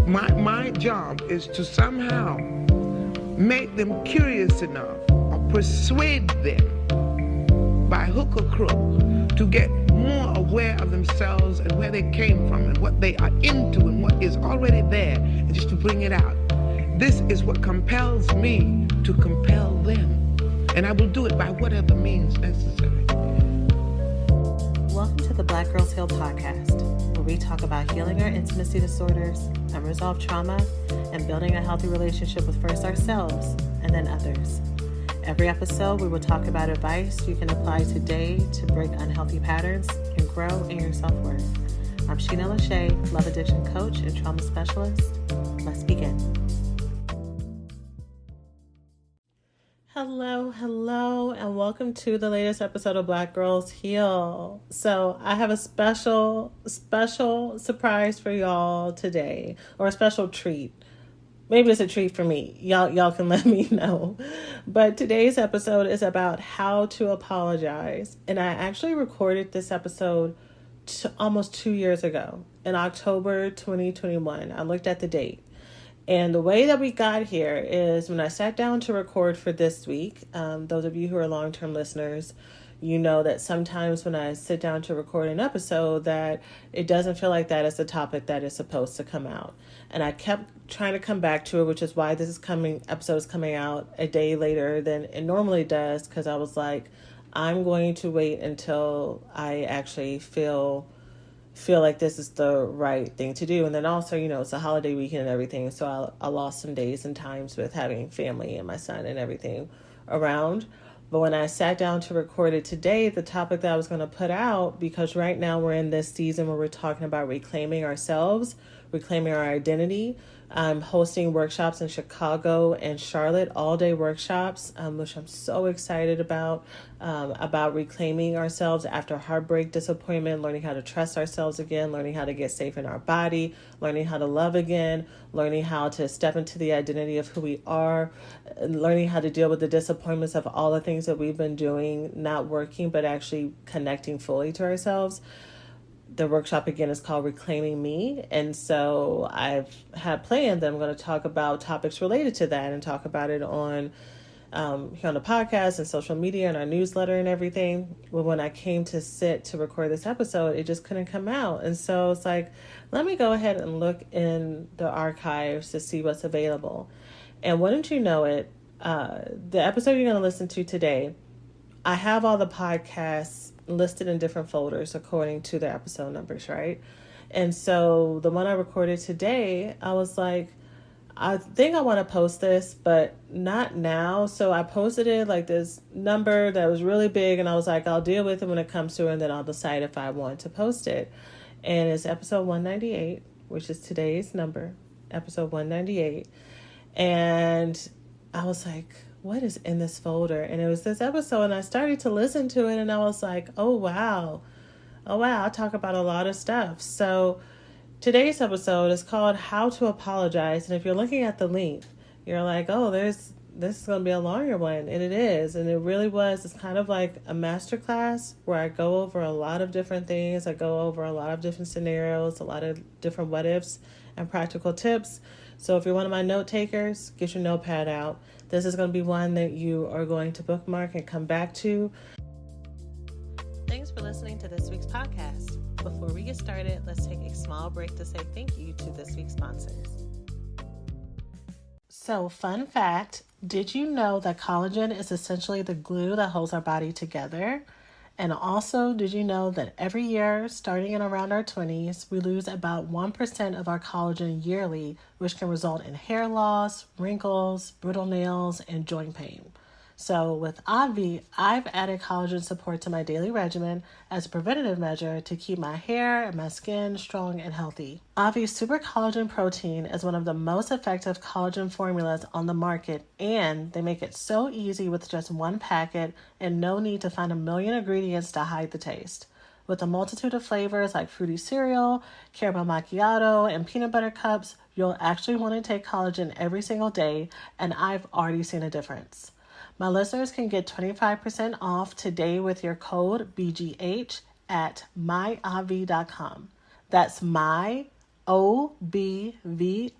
My job is to somehow make them curious enough or persuade them by hook or crook to get more aware of themselves and where they came from and what they are into and what is already there, and just to bring it out. This is what compels me to compel them, and I will do it by whatever means necessary. Welcome to the Black Girls Heal podcast, where we talk about healing our intimacy disorders, unresolved trauma, and building a healthy relationship with first ourselves and then others. Every episode, we will talk about advice you can apply today to break unhealthy patterns and grow in your self-worth. I'm Sheena Lachey, Love Addiction Coach and Trauma Specialist. Let's begin. Hello, and welcome to the latest episode of Black Girls Heal. So I have a special surprise for y'all today, or a special treat. Maybe it's a treat for me. Y'all can let me know. But today's episode is about how to apologize. And I actually recorded this episode almost 2 years ago in October 2021. I looked at the date. And the way that we got here is when I sat down to record for this week, those of you who are long-term listeners, you know that sometimes when I sit down to record an episode that it doesn't feel like that is the topic that is supposed to come out. And I kept trying to come back to it, which is why this episode is coming out a day later than it normally does, because I was like, I'm going to wait until I actually feel like this is the right thing to do. And then also, it's a holiday weekend and everything. So I lost some days and times with having family and my son and everything around. But when I sat down to record it today, the topic that I was going to put out, because right now we're in this season where we're talking about reclaiming ourselves, reclaiming our identity. I'm hosting workshops in Chicago and Charlotte, all-day workshops, which I'm so excited about reclaiming ourselves after heartbreak, disappointment, learning how to trust ourselves again, learning how to get safe in our body, learning how to love again, learning how to step into the identity of who we are, learning how to deal with the disappointments of all the things that we've been doing, not working, but actually connecting fully to ourselves. The workshop, again, is called Reclaiming Me. And so I've had planned that I'm going to talk about topics related to that and talk about it on here on the podcast and social media and our newsletter and everything. But when I came to sit to record this episode, it just couldn't come out. And so it's like, let me go ahead and look in the archives to see what's available. And wouldn't you know it, the episode you're going to listen to today, I have all the podcasts listed in different folders according to their episode numbers, right? And so the one I recorded today, I was like, I think I want to post this, but not now. So I posted it like this number that was really big, and I was like, I'll deal with it when it comes to it, and then I'll decide if I want to post it. And it's episode 198, which is today's number, episode 198. And I was like, what is in this folder? And it was this episode, and I started to listen to it, and I was like, oh wow, I talk about a lot of stuff. So today's episode is called How to Apologize. And if you're looking at the link, you're like, oh, this is going to be a longer one. And it is. And it really was. It's kind of like a masterclass where I go over a lot of different things. I go over a lot of different scenarios, a lot of different what ifs and practical tips. So if you're one of my note takers, get your notepad out. This is going to be one that you are going to bookmark and come back to. Thanks for listening to this week's podcast. Before we get started, let's take a small break to say thank you to this week's sponsors. So, fun fact, did you know that collagen is essentially the glue that holds our body together? And also, did you know that every year, starting in around our 20s, we lose about 1% of our collagen yearly, which can result in hair loss, wrinkles, brittle nails, and joint pain. So with Obvi, I've added collagen support to my daily regimen as a preventative measure to keep my hair and my skin strong and healthy. Obvi's Super Collagen Protein is one of the most effective collagen formulas on the market, and they make it so easy with just one packet and no need to find a million ingredients to hide the taste. With a multitude of flavors like fruity cereal, caramel macchiato, and peanut butter cups, you'll actually want to take collagen every single day, and I've already seen a difference. My listeners can get 25% off today with your code BGH at myobvi.com. That's myobvi.com. obvi.com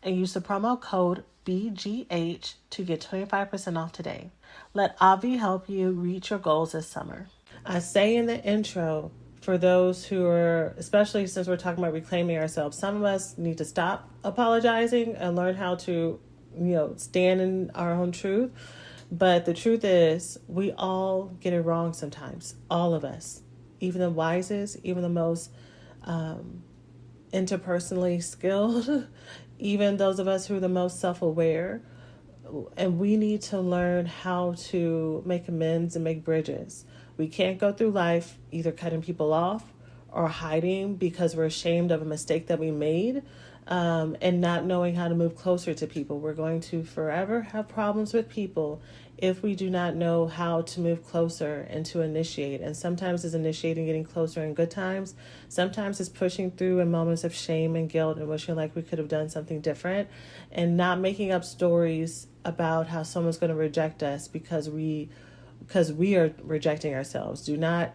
and use the promo code BGH to get 25% off today. Let Avi help you reach your goals this summer. I say in the intro, for those who are, especially since we're talking about reclaiming ourselves, some of us need to stop apologizing and learn how to, stand in our own truth. But the truth is, we all get it wrong sometimes. All of us. Even the wisest, even the most interpersonally skilled, even those of us who are the most self-aware. And we need to learn how to make amends and make bridges. We can't go through life either cutting people off or hiding because we're ashamed of a mistake that we made, and not knowing how to move closer to people. We're going to forever have problems with people if we do not know how to move closer and to initiate. And sometimes it's initiating, getting closer in good times. Sometimes it's pushing through in moments of shame and guilt and wishing like we could have done something different, and not making up stories about how someone's going to reject us because we are rejecting ourselves. Do not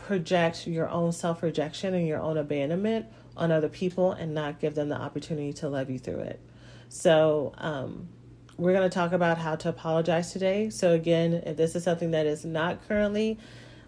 project your own self-rejection and your own abandonment on other people and not give them the opportunity to love you through it. So we're going to talk about how to apologize today. So again, if this is something that is not currently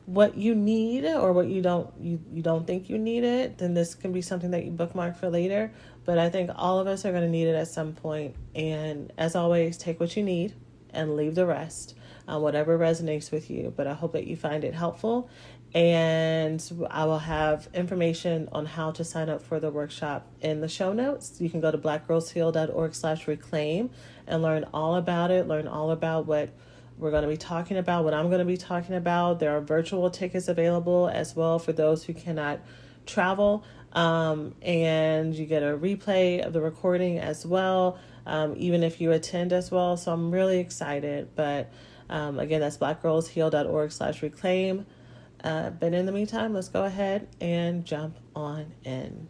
what you need, or what you don't think you need it, then this can be something that you bookmark for later. But I think all of us are going to need it at some point. And as always, take what you need and leave the rest, whatever resonates with you. But I hope that you find it helpful. And I will have information on how to sign up for the workshop in the show notes. You can go to blackgirlsheal.org/reclaim and learn all about it, learn all about what we're going to be talking about, what I'm going to be talking about. There are virtual tickets available as well for those who cannot travel. And you get a replay of the recording as well, even if you attend as well. So I'm really excited. But again, that's blackgirlsheal.org/reclaim. But in the meantime, let's go ahead and jump on in.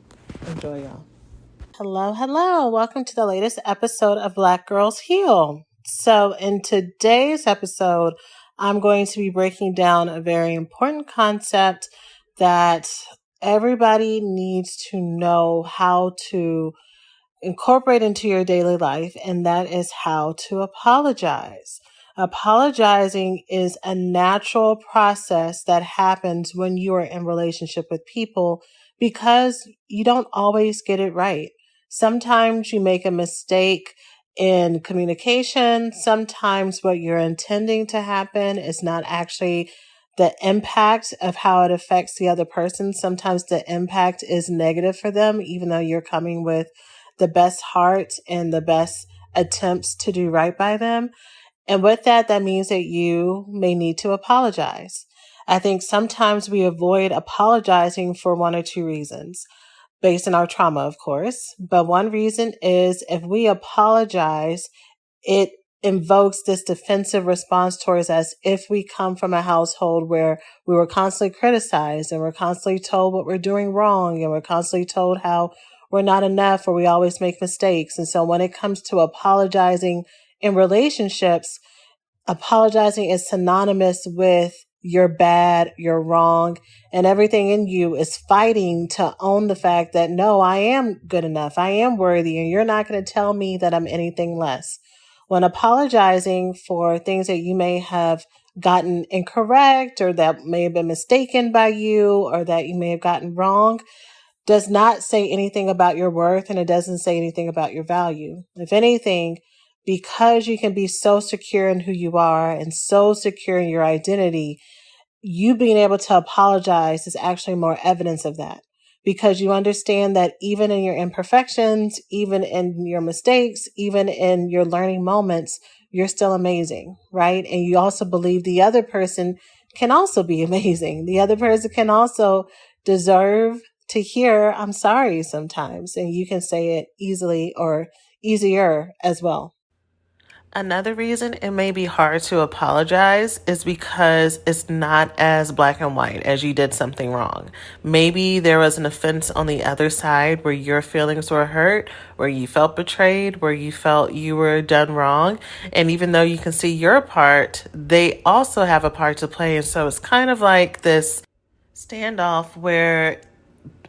Enjoy, y'all. Hello. Welcome to the latest episode of Black Girls Heal. So in today's episode, I'm going to be breaking down a very important concept that everybody needs to know how to incorporate into your daily life, and that is how to apologize. Apologizing is a natural process that happens when you are in relationship with people because you don't always get it right. Sometimes you make a mistake in communication. Sometimes what you're intending to happen is not actually the impact of how it affects the other person. Sometimes the impact is negative for them, even though you're coming with the best heart and the best attempts to do right by them. And with that, that means that you may need to apologize. I think sometimes we avoid apologizing for one or two reasons, based on our trauma, of course. But one reason is if we apologize, it invokes this defensive response towards us if we come from a household where we were constantly criticized and we're constantly told what we're doing wrong and we're constantly told how we're not enough or we always make mistakes. And so when it comes to apologizing in relationships, apologizing is synonymous with you're bad, you're wrong, and everything in you is fighting to own the fact that, no, I am good enough, I am worthy, and you're not going to tell me that I'm anything less. When apologizing for things that you may have gotten incorrect or that may have been mistaken by you or that you may have gotten wrong, does not say anything about your worth, and it doesn't say anything about your value. If anything, because you can be so secure in who you are and so secure in your identity, you being able to apologize is actually more evidence of that, because you understand that even in your imperfections, even in your mistakes, even in your learning moments, you're still amazing, right? And you also believe the other person can also be amazing. The other person can also deserve to hear, I'm sorry sometimes, and you can say it easily or easier as well. Another reason it may be hard to apologize is because it's not as black and white as you did something wrong. Maybe there was an offense on the other side where your feelings were hurt, where you felt betrayed, where you felt you were done wrong. And even though you can see your part, they also have a part to play. And so it's kind of like this standoff where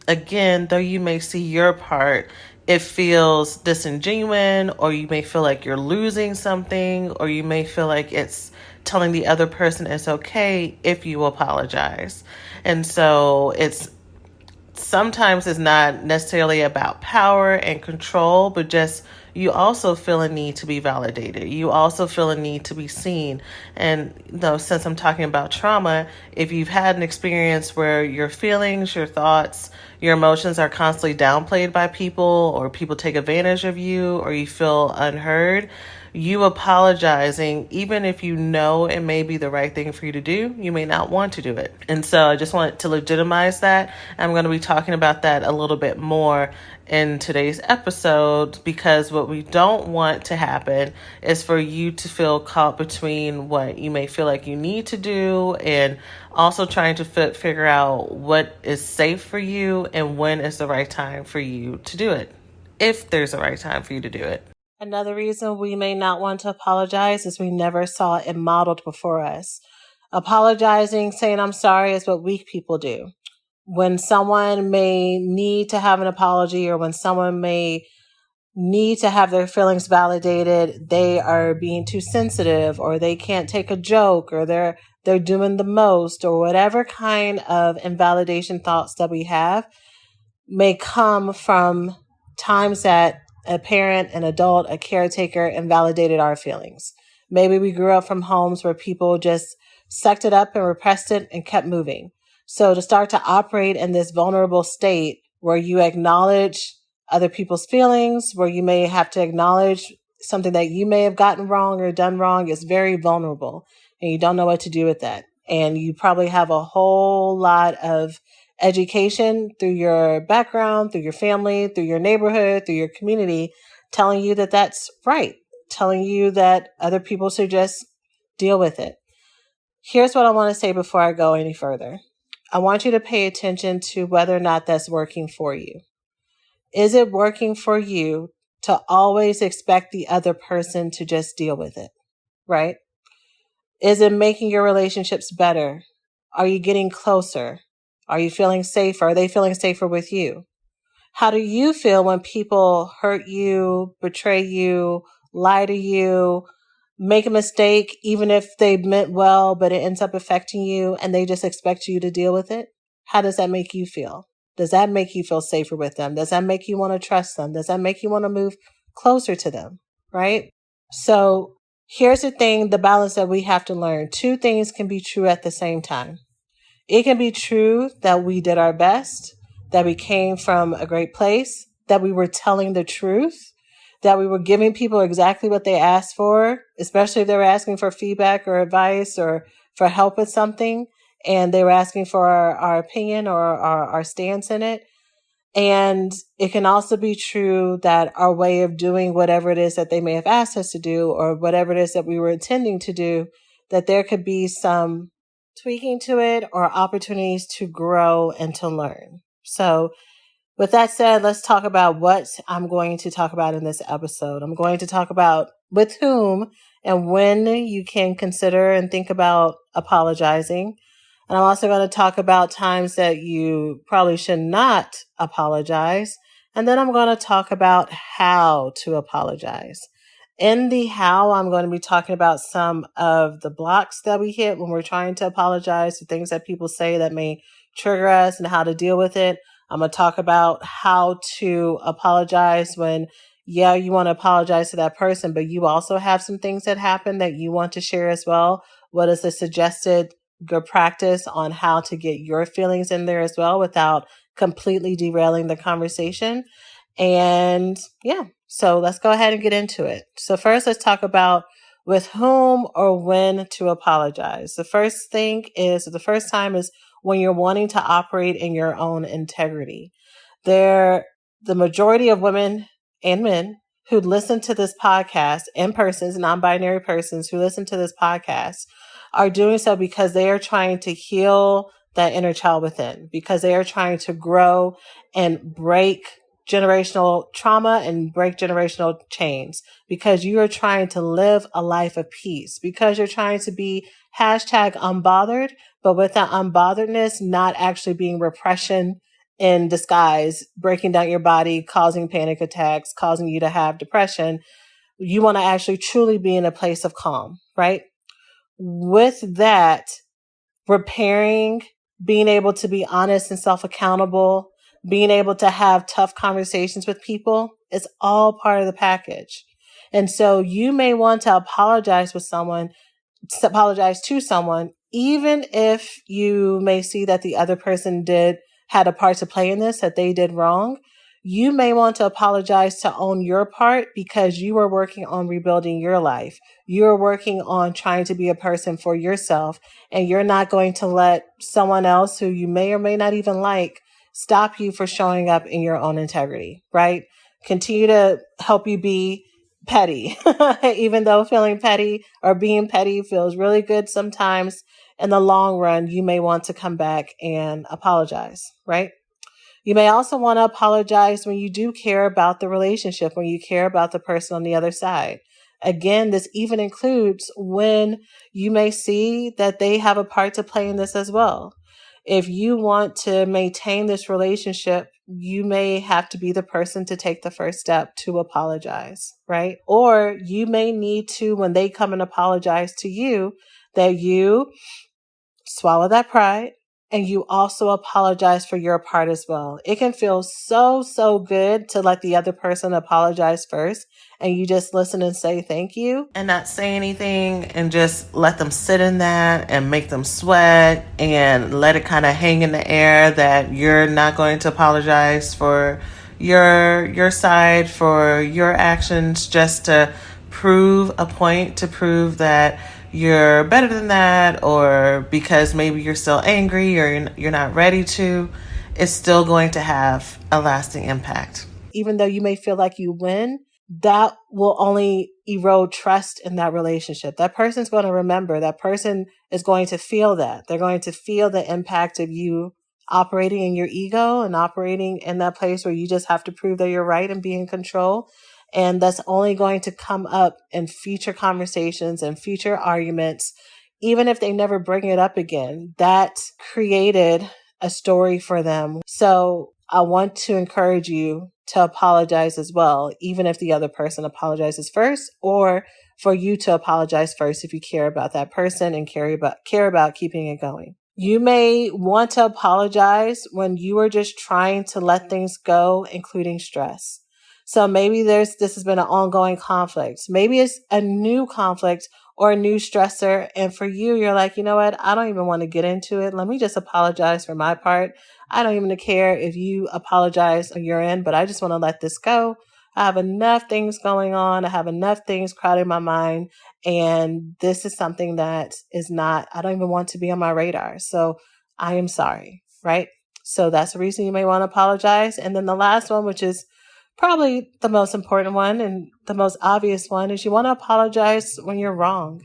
again, though you may see your part, it feels disingenuous, or you may feel like you're losing something, or you may feel like it's telling the other person it's okay if you apologize. And so sometimes it's not necessarily about power and control, but just you also feel a need to be validated. You also feel a need to be seen. And since I'm talking about trauma, if you've had an experience where your feelings, your thoughts, your emotions are constantly downplayed by people, or people take advantage of you, or you feel unheard, you apologizing, even if you know it may be the right thing for you to do, you may not want to do it. And so I just wanted to legitimize that. I'm going to be talking about that a little bit more in today's episode, because what we don't want to happen is for you to feel caught between what you may feel like you need to do, and also trying to figure out what is safe for you and when is the right time for you to do it, if there's a right time for you to do it. Another reason we may not want to apologize is we never saw it modeled before us. Apologizing, saying I'm sorry, is what weak people do. When someone may need to have an apology, or when someone may need to have their feelings validated, they are being too sensitive, or they can't take a joke, or they're doing the most, or whatever kind of invalidation thoughts that we have may come from times that a parent, an adult, a caretaker invalidated our feelings. Maybe we grew up from homes where people just sucked it up and repressed it and kept moving. So to start to operate in this vulnerable state where you acknowledge other people's feelings, where you may have to acknowledge something that you may have gotten wrong or done wrong, is very vulnerable, and you don't know what to do with that. And you probably have a whole lot of education through your background, through your family, through your neighborhood, through your community, telling you that that's right, telling you that other people should just deal with it. Here's what I want to say before I go any further. I want you to pay attention to whether or not that's working for you. Is it working for you to always expect the other person to just deal with it, right? Is it making your relationships better? Are you getting closer? Are you feeling safer? Are they feeling safer with you? How do you feel when people hurt you, betray you, lie to you, make a mistake, even if they meant well, but it ends up affecting you and they just expect you to deal with it? How does that make you feel? Does that make you feel safer with them? Does that make you want to trust them? Does that make you want to move closer to them? Right? So here's the thing, the balance that we have to learn. Two things can be true at the same time. It can be true that we did our best, that we came from a great place, that we were telling the truth, that we were giving people exactly what they asked for, especially if they were asking for feedback or advice or for help with something, and they were asking for our opinion or our stance in it. And it can also be true that our way of doing whatever it is that they may have asked us to do, or whatever it is that we were intending to do, that there could be some tweaking to it or opportunities to grow and to learn. So with that said, let's talk about what I'm going to talk about in this episode. I'm going to talk about with whom and when you can consider and think about apologizing. And I'm also going to talk about times that you probably should not apologize. And then I'm going to talk about how to apologize. In the how, I'm going to be talking about some of the blocks that we hit when we're trying to apologize, the things that people say that may trigger us and how to deal with it. I'm going to talk about how to apologize when, you want to apologize to that person, but you also have some things that happen that you want to share as well. What is the suggested good practice on how to get your feelings in there as well without completely derailing the conversation? And so let's go ahead and get into it. So first, let's talk about with whom or when to apologize. The first time is when you're wanting to operate in your own integrity. The majority of women and men who listen to this podcast, and persons, non-binary persons who listen to this podcast, are doing so because they are trying to heal that inner child within, because they are trying to grow and break generational trauma and break generational chains, because you are trying to live a life of peace, because you're trying to be #unbothered, but with that unbotheredness not actually being repression in disguise, breaking down your body, causing panic attacks, causing you to have depression. You want to actually truly be in a place of calm, right? With that, repairing, being able to be honest and self-accountable, being able to have tough conversations with people is all part of the package. And so you may want to apologize to someone, even if you may see that the other person had a part to play in this, that they did wrong. You may want to apologize to own your part because you are working on rebuilding your life. You're working on trying to be a person for yourself, and you're not going to let someone else who you may or may not even like stop you for showing up in your own integrity, right? Continue to help you be petty, even though feeling petty or being petty feels really good sometimes. In the long run, you may want to come back and apologize, right? You may also want to apologize when you do care about the relationship, when you care about the person on the other side. Again, this even includes when you may see that they have a part to play in this as well. If you want to maintain this relationship, you may have to be the person to take the first step to apologize, right? Or you may need to, when they come and apologize to you, that you swallow that pride and you also apologize for your part as well. It can feel so good to let the other person apologize first and you just listen and say thank you and not say anything and just let them sit in that and make them sweat and let it kind of hang in the air that you're not going to apologize for your side, for your actions, just to prove a point, to prove that you're better than that, or because maybe you're still angry or you're not ready to, it's still going to have a lasting impact. Even though you may feel like you win, that will only erode trust in that relationship. That person's going to remember, that person is going to feel that. They're going to feel the impact of you operating in your ego and operating in that place where you just have to prove that you're right and be in control. And that's only going to come up in future conversations and future arguments, even if they never bring it up again. That created a story for them. So I want to encourage you to apologize as well, even if the other person apologizes first, or for you to apologize first if you care about that person and care about keeping it going. You may want to apologize when you are just trying to let things go, including stress. So maybe this has been an ongoing conflict. Maybe it's a new conflict or a new stressor. And for you, you're like, you know what? I don't even want to get into it. Let me just apologize for my part. I don't even care if you apologize on your end, but I just want to let this go. I have enough things going on. I have enough things crowding my mind. And this is something that I don't even want to be on my radar. So I am sorry, right? So that's the reason you may want to apologize. And then the last one, which is probably the most important one and the most obvious one, is you want to apologize when you're wrong.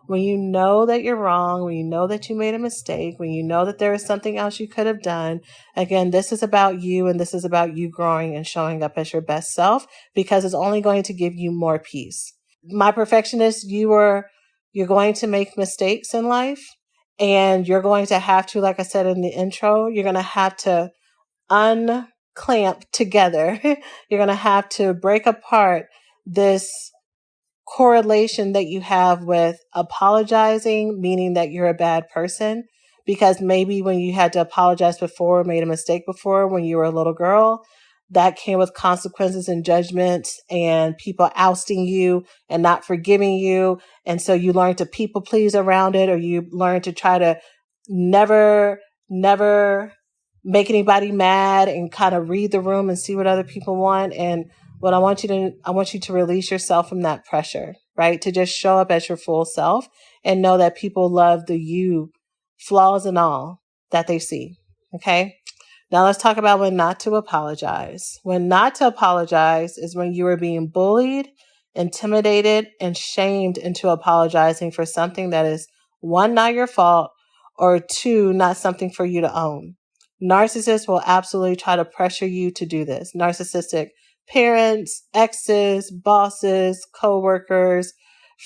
When you know that you're wrong, when you know that you made a mistake, when you know that there is something else you could have done. Again, this is about you, and this is about you growing and showing up as your best self, because it's only going to give you more peace. My perfectionist, you're going to make mistakes in life, and you're going to have to, like I said in the intro, you're going to have to unclamp together. You're going to have to break apart this correlation that you have with apologizing, meaning that you're a bad person, because maybe when you had to apologize before, made a mistake before when you were a little girl, that came with consequences and judgments and people ousting you and not forgiving you. And so you learn to people please around it, or you learn to try to never make anybody mad and kind of read the room and see what other people want. And what I want you to release yourself from that pressure, right? To just show up as your full self and know that people love the you, flaws and all, that they see. Okay. Now let's talk about when not to apologize. When not to apologize is when you are being bullied, intimidated, and shamed into apologizing for something that is, one, not your fault, or two, not something for you to own. Narcissists will absolutely try to pressure you to do this. Narcissistic parents, exes, bosses, coworkers,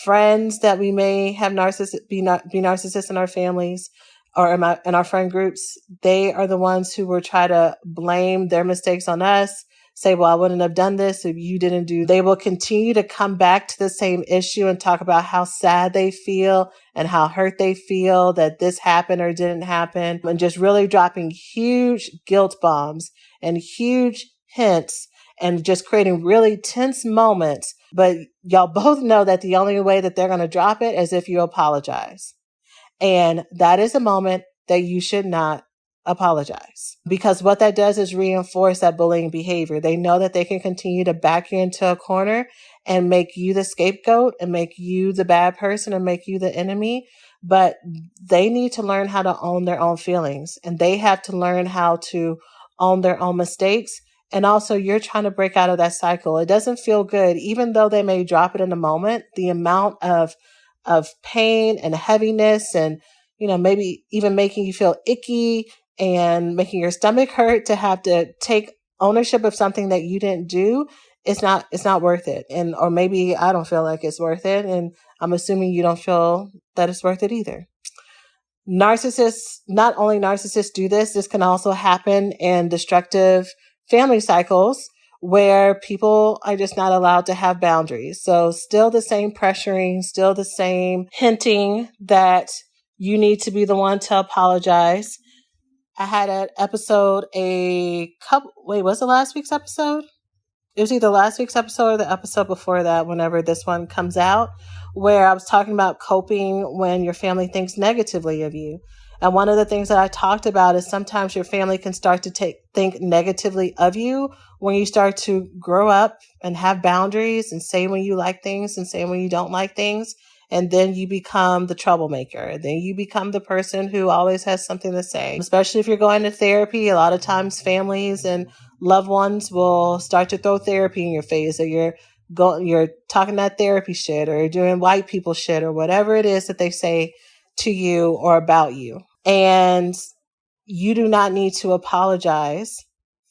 friends that we may have be narcissists in our families. or in our friend groups, they are the ones who will try to blame their mistakes on us, say, well, I wouldn't have done this if you didn't do. They will continue to come back to the same issue and talk about how sad they feel and how hurt they feel that this happened or didn't happen, and just really dropping huge guilt bombs and huge hints and just creating really tense moments. But y'all both know that the only way that they're going to drop it is if you apologize. And that is a moment that you should not apologize, because what that does is reinforce that bullying behavior. They know that they can continue to back you into a corner and make you the scapegoat and make you the bad person and make you the enemy. But they need to learn how to own their own feelings, and they have to learn how to own their own mistakes. And also, you're trying to break out of that cycle. It doesn't feel good, even though they may drop it in a moment. The amount of pain and heaviness and, maybe even making you feel icky and making your stomach hurt to have to take ownership of something that you didn't do, it's not worth it. And, or maybe I don't feel like it's worth it. And I'm assuming you don't feel that it's worth it either. Not only narcissists do this can also happen in destructive family cycles where people are just not allowed to have boundaries. So still the same pressuring, still the same hinting that you need to be the one to apologize. I had an episode was it last week's episode? It was either last week's episode or the episode before that, whenever this one comes out, where I was talking about coping when your family thinks negatively of you. And one of the things that I talked about is sometimes your family can start to think negatively of you when you start to grow up and have boundaries and say when you like things and say when you don't like things. And then you become the troublemaker. Then you become the person who always has something to say. Especially if you're going to therapy, a lot of times families and loved ones will start to throw therapy in your face, or you're talking that therapy shit, or you're doing white people shit, or whatever it is that they say to you or about you. And you do not need to apologize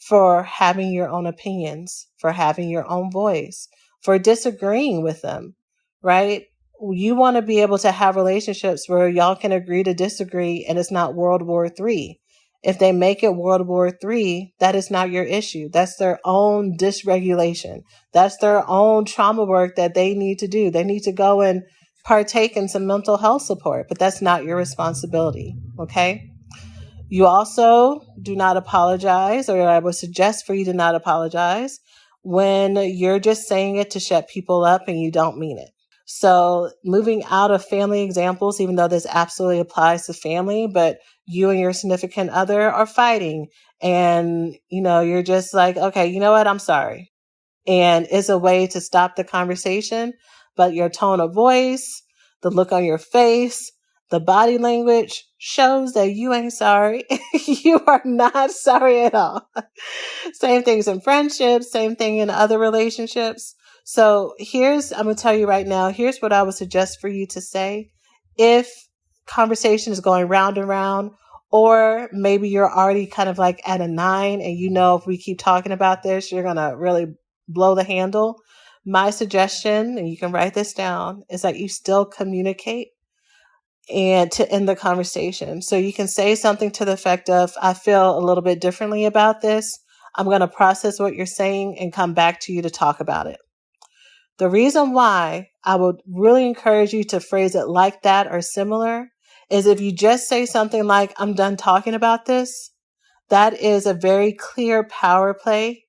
for having your own opinions, for having your own voice, for disagreeing with them, right? You want to be able to have relationships where y'all can agree to disagree and it's not World War III. If they make it World War III, that is not your issue. That's their own dysregulation. That's their own trauma work that they need to do. They need to go and partake in some mental health support, but that's not your responsibility. Okay? You also do not apologize, or I would suggest for you to not apologize when you're just saying it to shut people up and you don't mean it. So moving out of family examples, even though this absolutely applies to family, but you and your significant other are fighting and, you're just like, okay, you know what? I'm sorry. And it's a way to stop the conversation, but your tone of voice, the look on your face, the body language shows that you ain't sorry. You are not sorry at all. Same things in friendships, same thing in other relationships. So I'm going to tell you right now, here's what I would suggest for you to say. If conversation is going round and round, or maybe you're already kind of like at a 9 and if we keep talking about this, you're going to really blow the handle. My suggestion, and you can write this down, is that you still communicate and to end the conversation. So you can say something to the effect of, I feel a little bit differently about this. I'm going to process what you're saying and come back to you to talk about it. The reason why I would really encourage you to phrase it like that or similar is if you just say something like, I'm done talking about this, that is a very clear power play,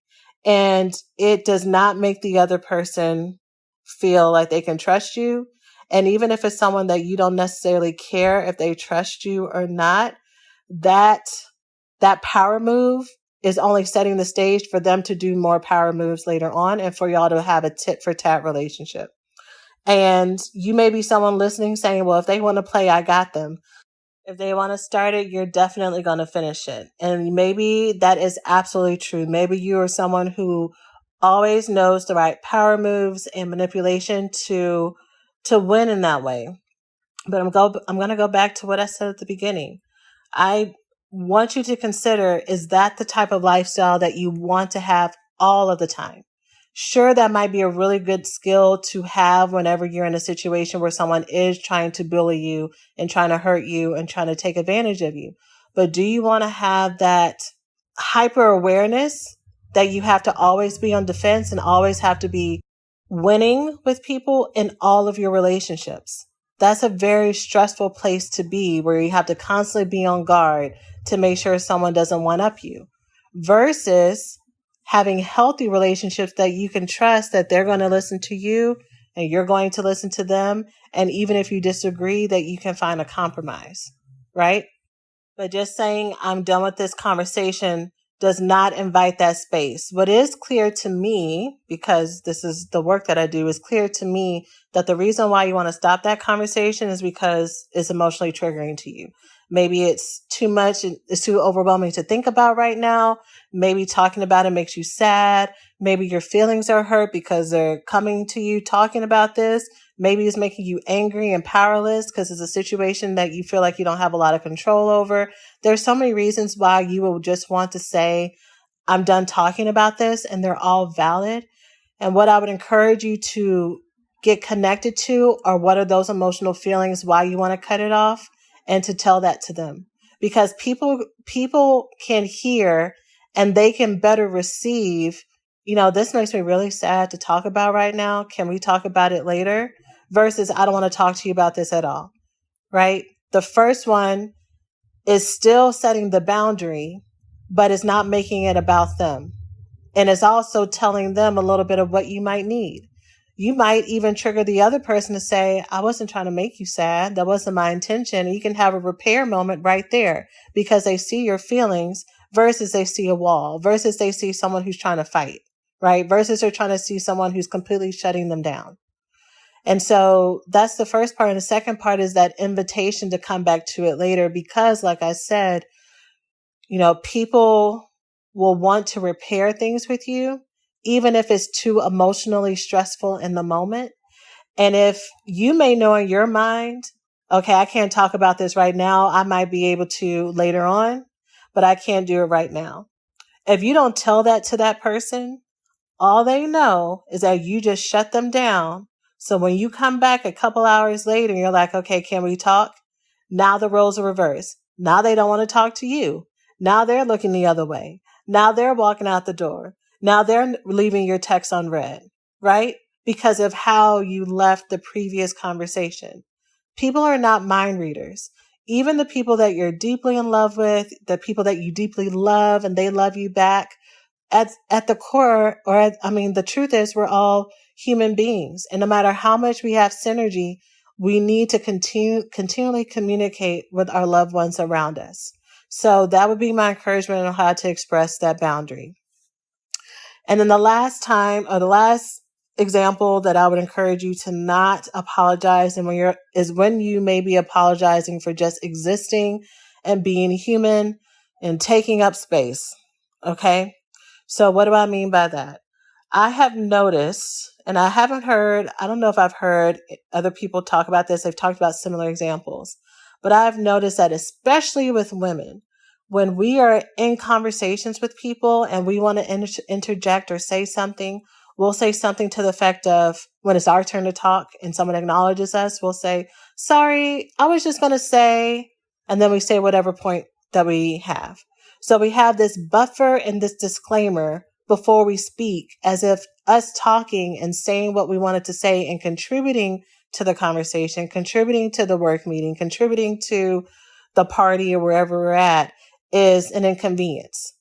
and it does not make the other person feel like they can trust you. And even if it's someone that you don't necessarily care if they trust you or not, that power move is only setting the stage for them to do more power moves later on and for y'all to have a tit for tat relationship. And you may be someone listening saying, well, if they want to play, I got them. If they want to start it, you're definitely going to finish it. And maybe that is absolutely true. Maybe you are someone who always knows the right power moves and manipulation to win in that way. But I'm going to go back to what I said at the beginning. I want you to consider, is that the type of lifestyle that you want to have all of the time? Sure, that might be a really good skill to have whenever you're in a situation where someone is trying to bully you and trying to hurt you and trying to take advantage of you. But do you want to have that hyper awareness that you have to always be on defense and always have to be winning with people in all of your relationships? That's a very stressful place to be, where you have to constantly be on guard to make sure someone doesn't one up you, versus having healthy relationships that you can trust that they're going to listen to you and you're going to listen to them. And even if you disagree, that you can find a compromise, right? But just saying, I'm done with this conversation, does not invite that space. What is clear to me, because this is the work that I do, is clear to me that the reason why you want to stop that conversation is because it's emotionally triggering to you. Maybe it's too much, it's too overwhelming to think about right now. Maybe talking about it makes you sad. Maybe your feelings are hurt because they're coming to you talking about this. Maybe it's making you angry and powerless because it's a situation that you feel like you don't have a lot of control over. There's so many reasons why you will just want to say, I'm done talking about this, and they're all valid. And what I would encourage you to get connected to are what are those emotional feelings, why you want to cut it off, and to tell that to them. Because people can hear and they can better receive, this makes me really sad to talk about right now. Can we talk about it later? Versus, I don't want to talk to you about this at all, right? The first one is still setting the boundary, but it's not making it about them. And it's also telling them a little bit of what you might need. You might even trigger the other person to say, I wasn't trying to make you sad. That wasn't my intention. And you can have a repair moment right there because they see your feelings versus they see a wall, versus they see someone who's trying to fight, right? Versus they're trying to see someone who's completely shutting them down. And so that's the first part. And the second part is that invitation to come back to it later, because like I said, people will want to repair things with you, even if it's too emotionally stressful in the moment. And if you may know in your mind, okay, I can't talk about this right now. I might be able to later on, but I can't do it right now. If you don't tell that to that person, all they know is that you just shut them down. So when you come back a couple hours later and you're like, okay, can we talk? Now the roles are reversed. Now they don't want to talk to you. Now they're looking the other way. Now they're walking out the door. Now they're leaving your text unread, right? Because of how you left the previous conversation. People are not mind readers. Even the people that you're deeply in love with, the people that you deeply love and they love you back, at the core, the truth is we're all human beings. And no matter how much we have synergy, we need to continually communicate with our loved ones around us. So that would be my encouragement on how to express that boundary. And then the last example that I would encourage you to not apologize is when you may be apologizing for just existing and being human and taking up space. Okay? So what do I mean by that? I have noticed, and I don't know if I've heard other people talk about this. They've talked about similar examples, but I've noticed that especially with women, when we are in conversations with people and we want to interject or say something, we'll say something to the effect of, when it's our turn to talk and someone acknowledges us, we'll say, sorry, I was just going to say, and then we say whatever point that we have. So we have this buffer and this disclaimer before we speak, as if us talking and saying what we wanted to say and contributing to the conversation, contributing to the work meeting, contributing to the party or wherever we're at is an inconvenience.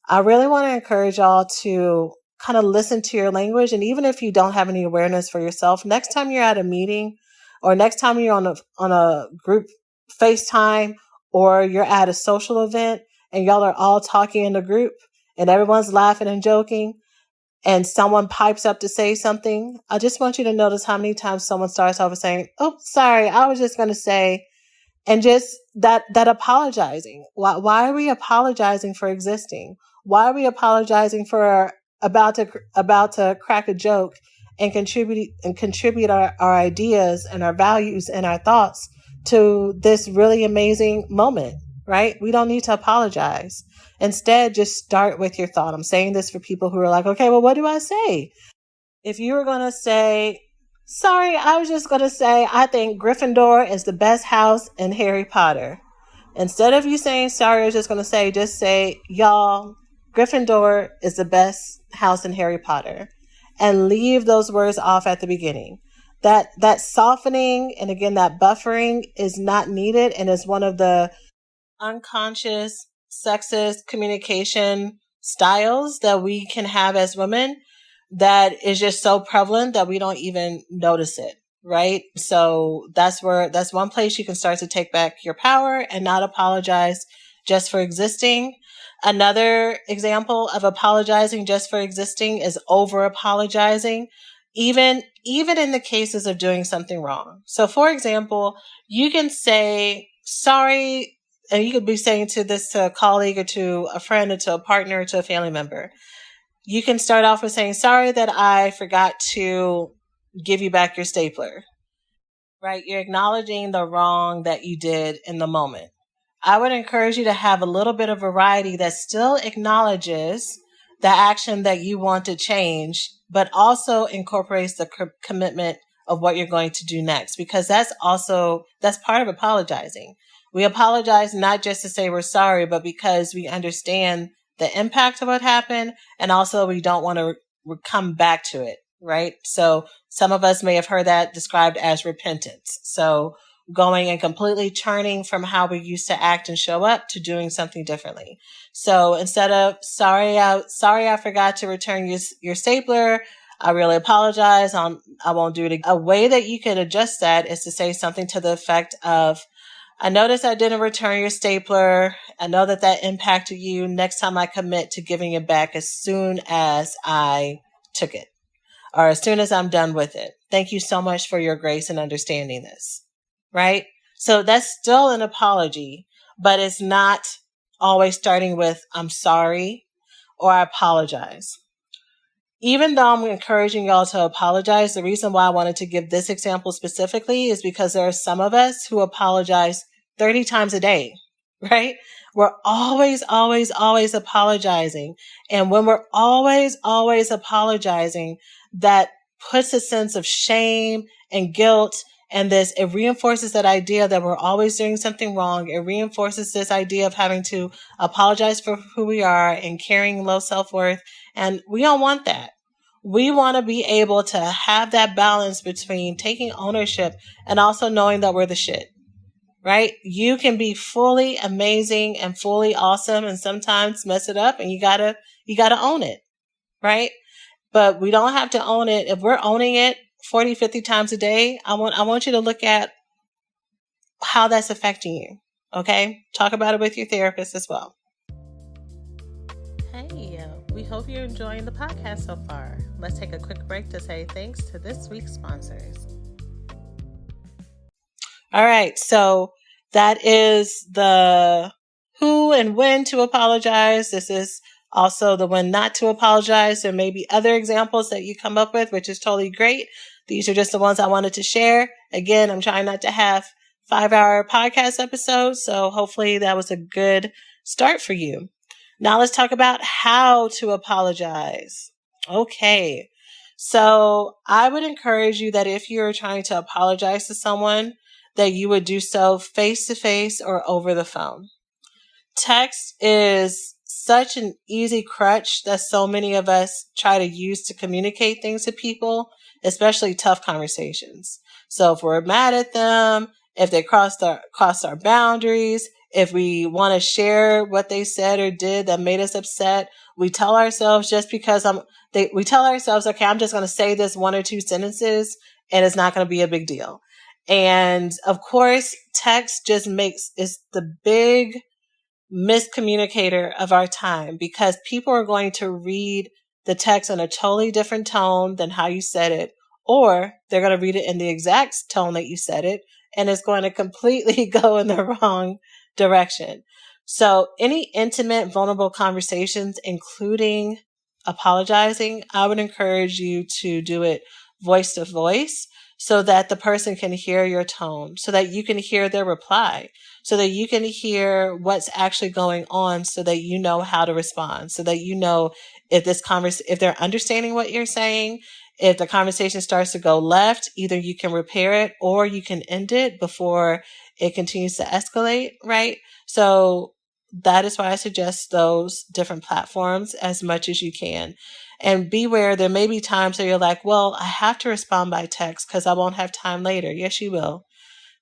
I really want to encourage y'all to kind of listen to your language. And even if you don't have any awareness for yourself, next time you're at a meeting or next time you're on a group FaceTime or you're at a social event, and y'all are all talking in the group and everyone's laughing and joking and someone pipes up to say something, I just want you to notice how many times someone starts off with saying, oh, sorry, I was just going to say, and just that apologizing. Why are we apologizing for existing? Why are we apologizing for about to crack a joke and contribute our ideas and our values and our thoughts to this really amazing moment? Right? We don't need to apologize. Instead, just start with your thought. I'm saying this for people who are like, okay, well, what do I say? If you were going to say, sorry, I was just going to say, I think Gryffindor is the best house in Harry Potter. Instead of you saying sorry, I was just going to say, y'all, Gryffindor is the best house in Harry Potter. And leave those words off at the beginning. That softening and again, that buffering is not needed and is one of the unconscious sexist communication styles that we can have as women that is just so prevalent that we don't even notice it. Right. So that's one place you can start to take back your power and not apologize just for existing. Another example of apologizing just for existing is over apologizing, even in the cases of doing something wrong. So for example, you can say sorry, and you could be saying to a colleague or to a friend or to a partner or to a family member. You can start off with saying, sorry that I forgot to give you back your stapler, right? You're acknowledging the wrong that you did in the moment. I would encourage you to have a little bit of variety that still acknowledges the action that you want to change, but also incorporates the commitment of what you're going to do next, because that's part of apologizing. We apologize not just to say we're sorry, but because we understand the impact of what happened, and also we don't want to come back to it, right? So some of us may have heard that described as repentance. So going and completely turning from how we used to act and show up to doing something differently. So instead of sorry, I forgot to return your stapler, I really apologize. I won't do it again. A way that you could adjust that is to say something to the effect of, I noticed I didn't return your stapler. I know that impacted you. Next time I commit to giving it back as soon as I took it or as soon as I'm done with it. Thank you so much for your grace and understanding this. Right? So that's still an apology, but it's not always starting with, I'm sorry or I apologize. Even though I'm encouraging y'all to apologize, the reason why I wanted to give this example specifically is because there are some of us who apologize 30 times a day, right? We're always, always, always apologizing. And when we're always, always apologizing, that puts a sense of shame and guilt. And it reinforces that idea that we're always doing something wrong. It reinforces this idea of having to apologize for who we are and carrying low self-worth. And we don't want that. We want to be able to have that balance between taking ownership and also knowing that we're the shit, right? You can be fully amazing and fully awesome and sometimes mess it up, and you gotta own it, right? But we don't have to own it. If we're owning it 40, 50 times a day, I want you to look at how that's affecting you. Okay? Talk about it with your therapist as well. Hey, we hope you're enjoying the podcast so far. Let's take a quick break to say thanks to this week's sponsors. All right. So that is the who and when to apologize. This is also the when not to apologize. There may be other examples that you come up with, which is totally great. These are just the ones I wanted to share. Again, I'm trying not to have 5-hour podcast episodes, so hopefully that was a good start for you. Now let's talk about how to apologize. Okay. So I would encourage you that if you're trying to apologize to someone, that you would do so face to face or over the phone. Text is such an easy crutch that so many of us try to use to communicate things to people, especially tough conversations. So if we're mad at them, if they crossed our boundaries, if we want to share what they said or did that made us upset, we tell ourselves okay, I'm just going to say this 1 or 2 sentences and it's not going to be a big deal. And of course, text is the big miscommunicator of our time, because people are going to read the text in a totally different tone than how you said it, or they're going to read it in the exact tone that you said it, and it's going to completely go in the wrong direction. So any intimate, vulnerable conversations, including apologizing, I would encourage you to do it voice to voice, so that the person can hear your tone, so that you can hear their reply, so that you can hear what's actually going on, so that you know how to respond, so that you know if they're understanding what you're saying, If the conversation starts to go left, either you can repair it or you can end it before it continues to escalate, right? So that is why I suggest those different platforms as much as you can. And beware, there may be times where you're like, well, I have to respond by text because I won't have time later. Yes, you will.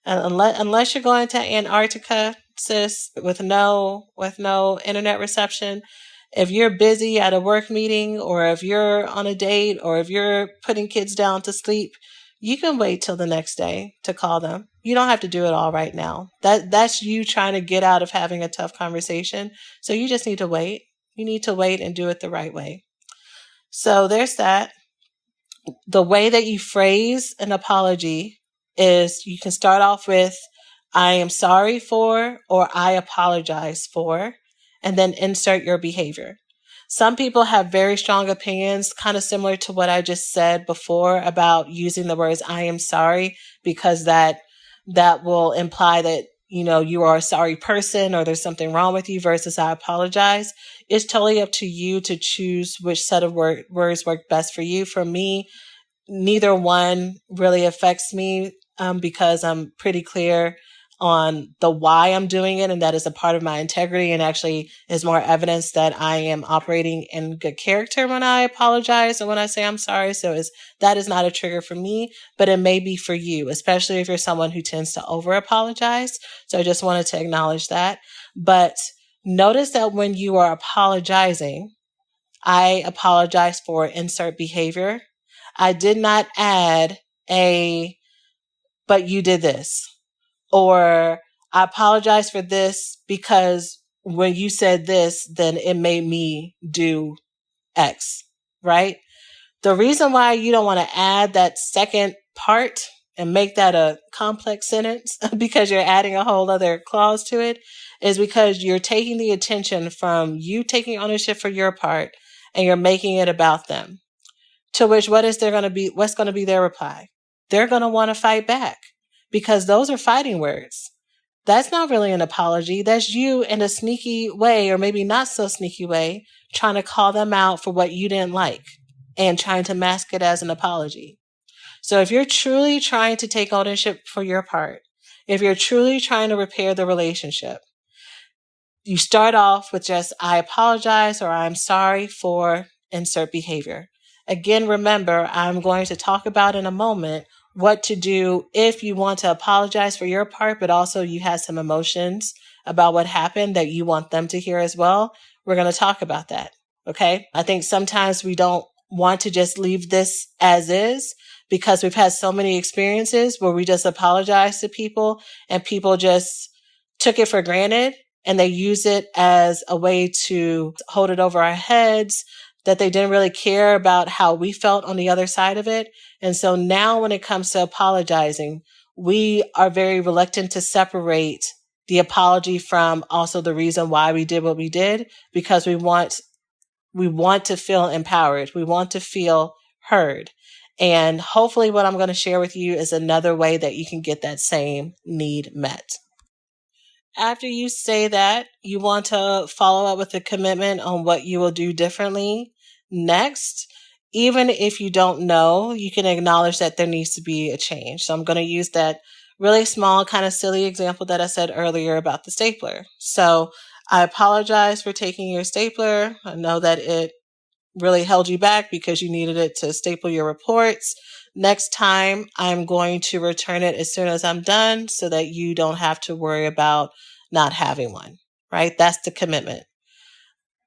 Unless you're going to Antarctica, sis, with no internet reception, if you're busy at a work meeting or if you're on a date or if you're putting kids down to sleep, you can wait till the next day to call them. You don't have to do it all right now. That's you trying to get out of having a tough conversation. So you just need to wait. You need to wait and do it the right way. So there's that. The way that you phrase an apology is you can start off with, I am sorry for, or I apologize for, and then insert your behavior. Some people have very strong opinions, kind of similar to what I just said before about using the words I am sorry, because that will imply that, you are a sorry person or there's something wrong with you versus I apologize. It's totally up to you to choose which set of words work best for you. For me, neither one really affects me because I'm pretty clear on the why I'm doing it, and that is a part of my integrity and actually is more evidence that I am operating in good character when I apologize and when I say I'm sorry. So that is not a trigger for me, but it may be for you, especially if you're someone who tends to over apologize. So I just wanted to acknowledge that. But notice that when you are apologizing, I apologize for insert behavior. I did not add but you did this. Or I apologize for this because when you said this, then it made me do X, right? The reason why you don't want to add that second part and make that a complex sentence because you're adding a whole other clause to it is because you're taking the attention from you taking ownership for your part and you're making it about them. To which what's going to be their reply? They're going to want to fight back because those are fighting words. That's not really an apology. That's you in a sneaky way, or maybe not so sneaky way, trying to call them out for what you didn't like and trying to mask it as an apology. So if you're truly trying to take ownership for your part, if you're truly trying to repair the relationship, you start off with just, I apologize or I'm sorry for insert behavior. Again, remember, I'm going to talk about in a moment what to do if you want to apologize for your part, but also you have some emotions about what happened that you want them to hear as well. We're going to talk about that. Okay. I think sometimes we don't want to just leave this as is because we've had so many experiences where we just apologize to people and people just took it for granted and they use it as a way to hold it over our heads, that they didn't really care about how we felt on the other side of it. And so now when it comes to apologizing, we are very reluctant to separate the apology from also the reason why we did what we did, because we want to feel empowered. We want to feel heard. And hopefully what I'm going to share with you is another way that you can get that same need met. After you say that, you want to follow up with a commitment on what you will do differently next. Even if you don't know, you can acknowledge that there needs to be a change. So I'm going to use that really small, kind of silly example that I said earlier about the stapler. So I apologize for taking your stapler. I know that it really held you back because you needed it to staple your reports. Next time, I'm going to return it as soon as I'm done so that you don't have to worry about not having one, right? That's the commitment.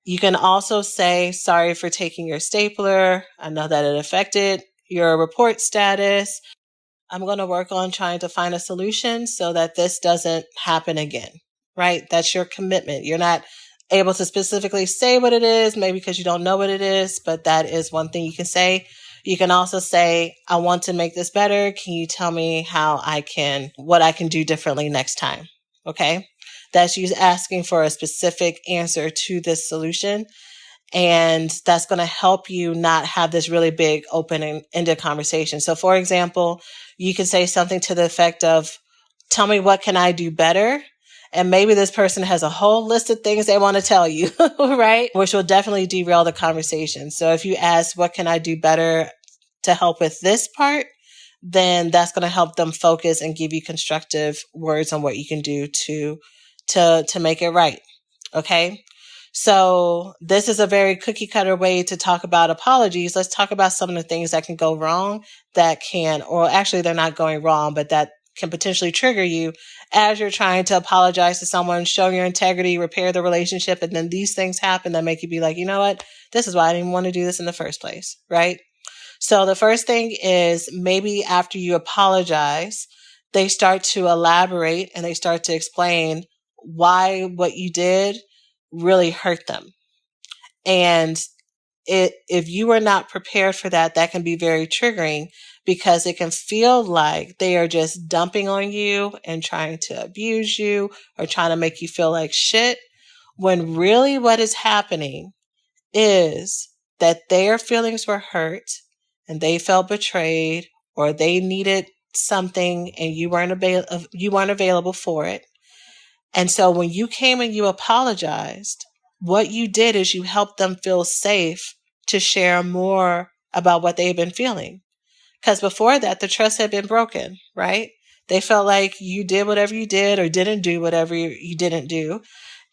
You can also say, sorry for taking your stapler. I know that it affected your report status. I'm going to work on trying to find a solution so that this doesn't happen again, right? That's your commitment. You're not able to specifically say what it is, maybe because you don't know what it is, but that is one thing you can say. You can also say, I want to make this better. Can you tell me what I can do differently next time? Okay. That's you asking for a specific answer to this solution. And that's going to help you not have this really big open-ended conversation. So for example, you can say something to the effect of, tell me what can I do better? And maybe this person has a whole list of things they want to tell you, right? Which will definitely derail the conversation. So if you ask, what can I do better? to help with this part, then that's going to help them focus and give you constructive words on what you can do to make it right. Okay. So this is a very cookie cutter way to talk about apologies. Let's talk about some of the things that can go wrong that can, or actually they're not going wrong, but that can potentially trigger you as you're trying to apologize to someone, show your integrity, repair the relationship. And then these things happen that make you be like, you know what? This is why I didn't want to do this in the first place. Right? So the first thing is maybe after you apologize, they start to elaborate and they start to explain why what you did really hurt them. And if you are not prepared for that, that can be very triggering because it can feel like they are just dumping on you and trying to abuse you or trying to make you feel like shit, when really what is happening is that their feelings were hurt and they felt betrayed or they needed something and you weren't available for it. And so when you came and you apologized, what you did is you helped them feel safe to share more about what they've been feeling. Because before that, the trust had been broken, right? They felt like you did whatever you did or didn't do whatever you didn't do.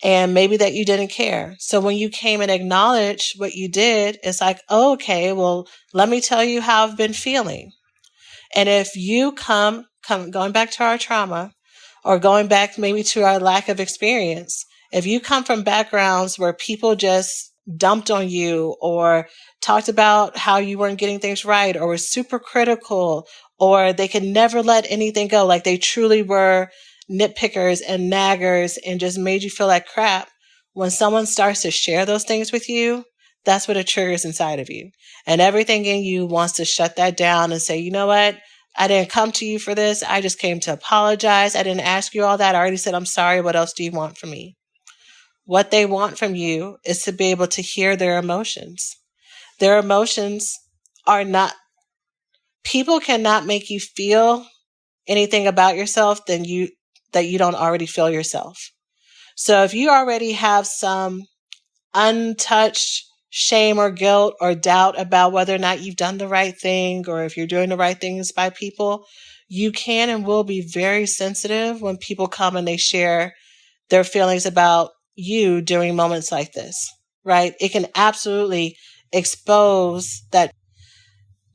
And maybe that you didn't care. So when you came and acknowledged what you did, it's like, oh, okay, well, let me tell you how I've been feeling. And if you come going back to our trauma or going back maybe to our lack of experience, if you come from backgrounds where people just dumped on you or talked about how you weren't getting things right or were super critical or they could never let anything go, like they truly were nitpickers and naggers and just made you feel like crap, when someone starts to share those things with you, that's what it triggers inside of you. And everything in you wants to shut that down and say, you know what? I didn't come to you for this. I just came to apologize. I didn't ask you all that. I already said, I'm sorry. What else do you want from me? What they want from you is to be able to hear their emotions. Their emotions are not, people cannot make you feel anything about yourself that you don't already feel yourself. So if you already have some untouched shame or guilt or doubt about whether or not you've done the right thing or if you're doing the right things by people, you can and will be very sensitive when people come and they share their feelings about you during moments like this, right? It can absolutely expose that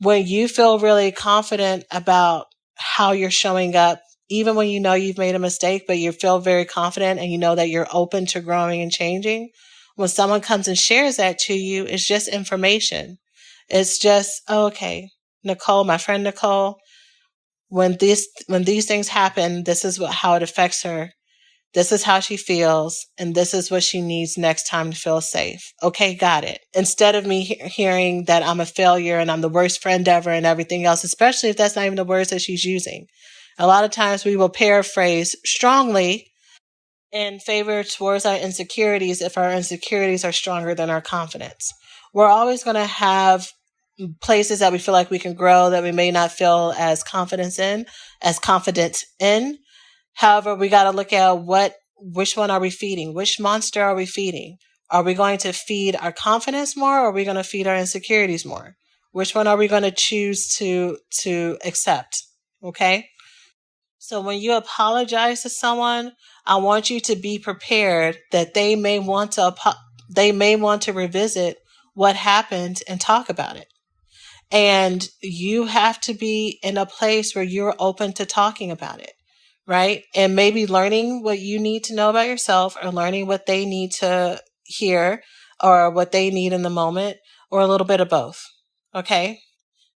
when you feel really confident about how you're showing up, even when you know you've made a mistake, but you feel very confident and you know that you're open to growing and changing. When someone comes and shares that to you, it's just information. It's just, oh, okay, Nicole, my friend Nicole, when these things happen, this is how it affects her. This is how she feels, and this is what she needs next time to feel safe. Okay, got it. Instead of me hearing that I'm a failure and I'm the worst friend ever and everything else, especially if that's not even the words that she's using. A lot of times we will paraphrase strongly in favor towards our insecurities if our insecurities are stronger than our confidence. We're always going to have places that we feel like we can grow that we may not feel as confident in. However, we got to look at which one are we feeding? Which monster are we feeding? Are we going to feed our confidence more or are we going to feed our insecurities more? Which one are we going to choose to accept? Okay? So when you apologize to someone, I want you to be prepared that they may want to revisit what happened and talk about it. And you have to be in a place where you're open to talking about it. Right? And maybe learning what you need to know about yourself or learning what they need to hear or what they need in the moment or a little bit of both. Okay?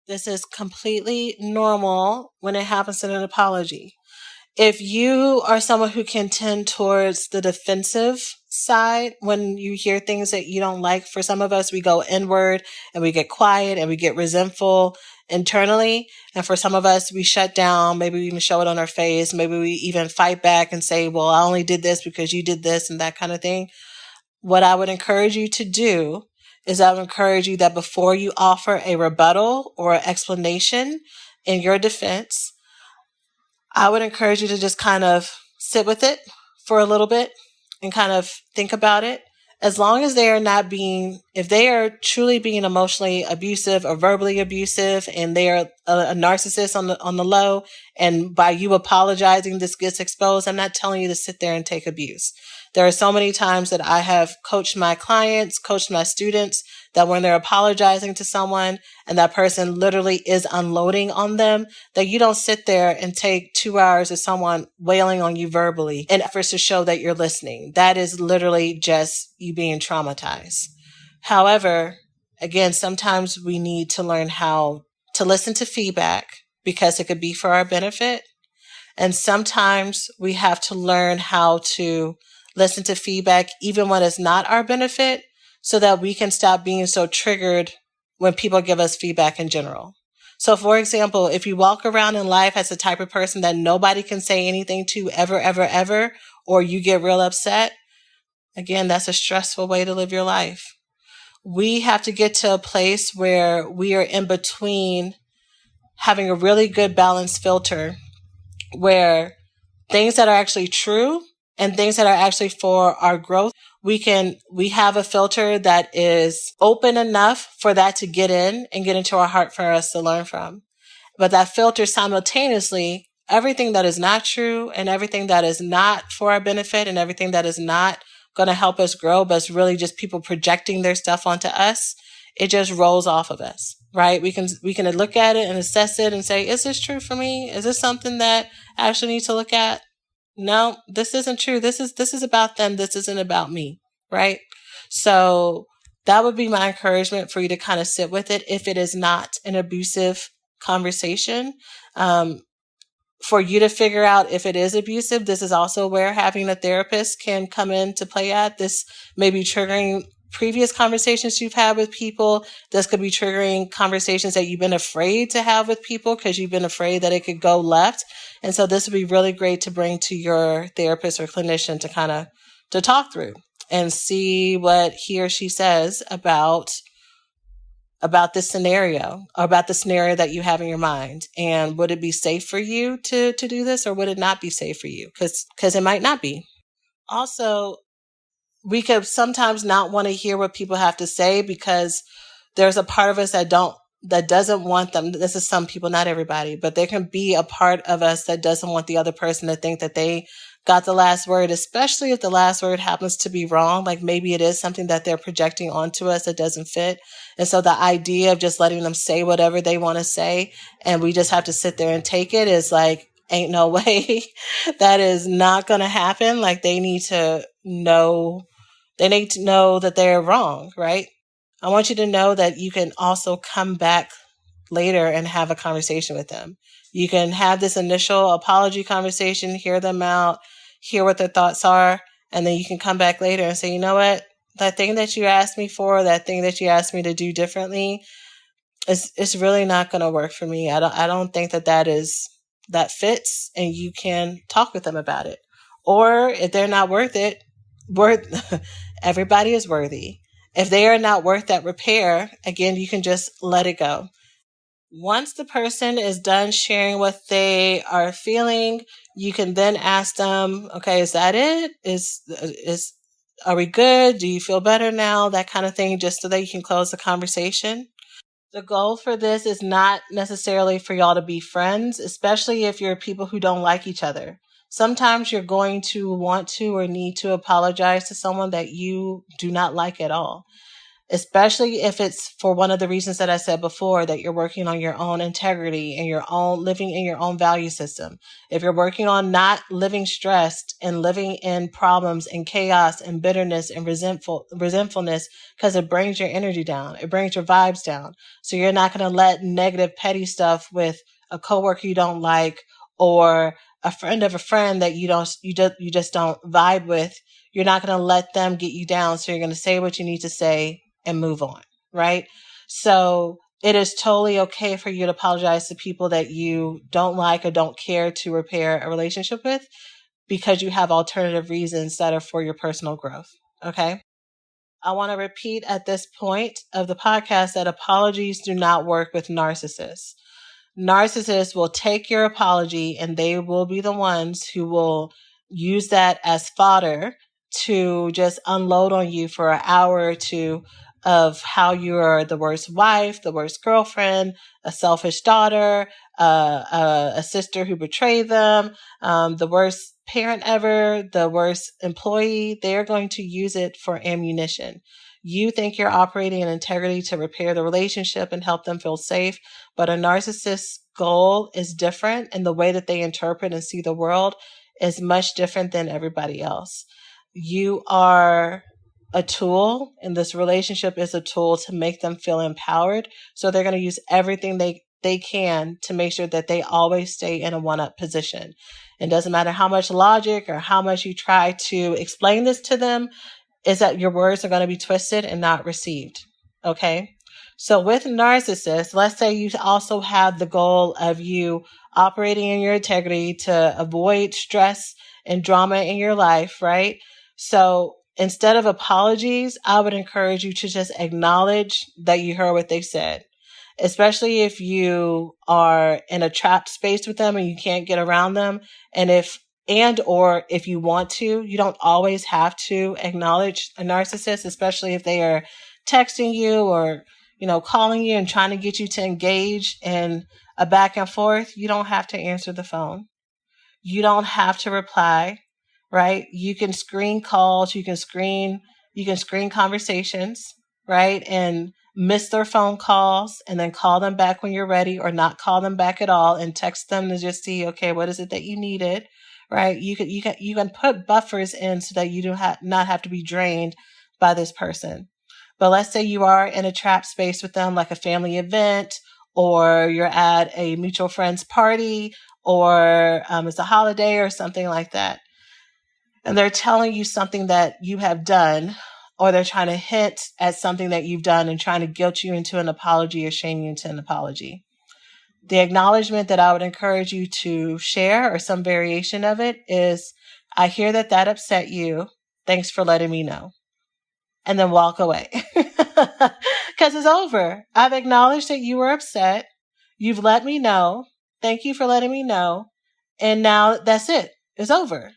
This is completely normal when it happens in an apology. If you are someone who can tend towards the defensive side when you hear things that you don't like, for some of us, we go inward and we get quiet and we get resentful internally. And for some of us, we shut down. Maybe we even show it on our face. Maybe we even fight back and say, well, I only did this because you did this and that kind of thing. What I would encourage you to do is I would encourage you that before you offer a rebuttal or an explanation in your defense, I would encourage you to just kind of sit with it for a little bit and kind of think about it As long as they are not being, if they are truly being emotionally abusive or verbally abusive, and they are a narcissist on the low, and by you apologizing, this gets exposed, I'm not telling you to sit there and take abuse. There are so many times that I have coached my clients, coached my students, that when they're apologizing to someone and that person literally is unloading on them, that you don't sit there and take 2 hours of someone wailing on you verbally in efforts to show that you're listening. That is literally just you being traumatized. However, again, sometimes we need to learn how to listen to feedback because it could be for our benefit. And sometimes we have to learn how to listen to feedback even when it's not our benefit, so that we can stop being so triggered when people give us feedback in general. So for example, if you walk around in life as the type of person that nobody can say anything to ever, ever, ever, or you get real upset, again, that's a stressful way to live your life. We have to get to a place where we are in between having a really good balanced filter where things that are actually true and things that are actually for our growth, we have a filter that is open enough for that to get in and get into our heart for us to learn from. But that filter simultaneously, everything that is not true and everything that is not for our benefit and everything that is not going to help us grow, but it's really just people projecting their stuff onto us, it just rolls off of us, right? We can look at it and assess it and say, is this true for me? Is this something that I actually need to look at? No, this isn't true. This is about them. This isn't about me, right? So that would be my encouragement for you to kind of sit with it if it is not an abusive conversation. For you to figure out if it is abusive, this is also where having a therapist can come into play at. This may be triggering previous conversations you've had with people. This could be triggering conversations that you've been afraid to have with people because you've been afraid that it could go left. And so this would be really great to bring to your therapist or clinician to kind of to talk through and see what he or she says about this scenario, or about the scenario that you have in your mind. And would it be safe for you to do this, or would it not be safe for you? Because it might not be. Also, we could sometimes not want to hear what people have to say because there's a part of us that doesn't want them. This is some people, not everybody, but there can be a part of us that doesn't want the other person to think that they got the last word, especially if the last word happens to be wrong. Like maybe it is something that they're projecting onto us that doesn't fit. And so the idea of just letting them say whatever they want to say and we just have to sit there and take it is like, ain't no way. That is not going to happen. Like they need to know that they're wrong, right? I want you to know that you can also come back later and have a conversation with them. You can have this initial apology conversation, hear them out, hear what their thoughts are, and then you can come back later and say, you know what, that thing that you asked me for, that thing that you asked me to do differently, it's really not going to work for me. I don't think that fits, and you can talk with them about it. Or if they're not worth it, everybody is worthy. If they are not worth that repair, again, you can just let it go. Once the person is done sharing what they are feeling, you can then ask them, okay, is that it? Are we good? Do you feel better now? That kind of thing, just so that you can close the conversation. The goal for this is not necessarily for y'all to be friends, especially if you're people who don't like each other. Sometimes you're going to want to or need to apologize to someone that you do not like at all, especially if it's for one of the reasons that I said before, that you're working on your own integrity and living in your own value system. If you're working on not living stressed and living in problems and chaos and bitterness and resentfulness, because it brings your energy down, it brings your vibes down. So you're not going to let negative, petty stuff with a coworker you don't like, or a friend of a friend that you just don't vibe with. You're not going to let them get you down. So you're going to say what you need to say and move on, right? So it is totally okay for you to apologize to people that you don't like or don't care to repair a relationship with, because you have alternative reasons that are for your personal growth, okay? I want to repeat at this point of the podcast that apologies do not work with narcissists. Narcissists will take your apology and they will be the ones who will use that as fodder to just unload on you for an hour or two of how you're the worst wife, the worst girlfriend, a selfish daughter, a sister who betrayed them, the worst parent ever, the worst employee. They're going to use it for ammunition. You think you're operating in integrity to repair the relationship and help them feel safe, but a narcissist's goal is different, and the way that they interpret and see the world is much different than everybody else. You are a tool, and this relationship is a tool to make them feel empowered. So they're going to use everything they can to make sure that they always stay in a one-up position. It doesn't matter how much logic or how much you try to explain this to them, is that your words are going to be twisted and not received. Okay? So with narcissists, let's say you also have the goal of you operating in your integrity to avoid stress and drama in your life, right? So instead of apologies, I would encourage you to just acknowledge that you heard what they said, especially if you are in a trapped space with them and you can't get around them. Or if you want to, you don't always have to acknowledge a narcissist, especially if they are texting you or, calling you and trying to get you to engage in a back and forth. You don't have to answer the phone. You don't have to reply, right? You can screen calls, you can screen conversations, right? And miss their phone calls and then call them back when you're ready, or not call them back at all and text them to just see, okay, what is it that you needed, right? You can put buffers in so that you do not have to be drained by this person. But let's say you are in a trap space with them, like a family event, or you're at a mutual friend's party, or it's a holiday or something like that. And they're telling you something that you have done, or they're trying to hint at something that you've done and trying to guilt you into an apology or shame you into an apology. The acknowledgement that I would encourage you to share, or some variation of it, is, I hear that upset you. Thanks for letting me know. And then walk away. Because it's over. I've acknowledged that you were upset. You've let me know. Thank you for letting me know. And now that's it. It's over.